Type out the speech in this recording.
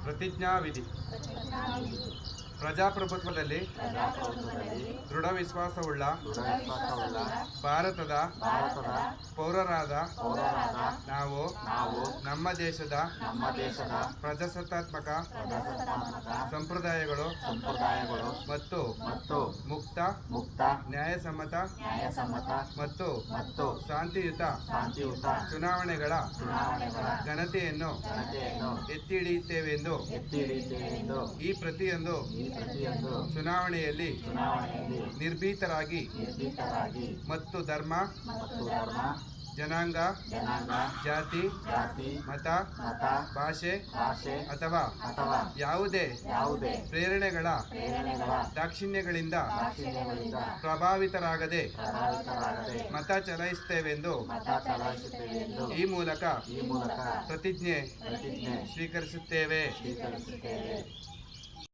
ಪ್ರತಿಜ್ಞಾವಿಧಿ. ಪ್ರಜಾಪ್ರಭುತ್ವದಲ್ಲಿ ದೃಢ ವಿಶ್ವಾಸವುಳ್ಳ ಭಾರತದ ಪೌರರಾದ ನಾವು ನಮ್ಮ ದೇಶದ ಪ್ರಜಾಸತ್ತಾತ್ಮಕ ಸಂಪ್ರದಾಯಗಳು ಮತ್ತು ಮುಕ್ತ ನ್ಯಾಯಸಮ್ಮತ ಮತ್ತು ಶಾಂತಿಯುತ ಚುನಾವಣೆಗಳ ಘನತೆಯನ್ನು ಎತ್ತಿ ಹಿಡಿಯುತ್ತೇವೆಂದು ಈ ಪ್ರತಿಯೊಂದು ಚುನಾವಣೆಯಲ್ಲಿ ನಿರ್ಭೀತರಾಗಿ ಮತ್ತು ಧರ್ಮ, ಜನಾಂಗ, ಜಾತಿ, ಮತ, ಭಾಷೆ ಅಥವಾ ಯಾವುದೇ ಪ್ರೇರಣೆಗಳ ದಾಕ್ಷಿಣ್ಯಗಳಿಂದ ಪ್ರಭಾವಿತರಾಗದೆ ಮತ ಚಲಾಯಿಸುತ್ತೇವೆಂದು ಈ ಮೂಲಕ ಪ್ರತಿಜ್ಞೆ ಸ್ವೀಕರಿಸುತ್ತೇವೆ.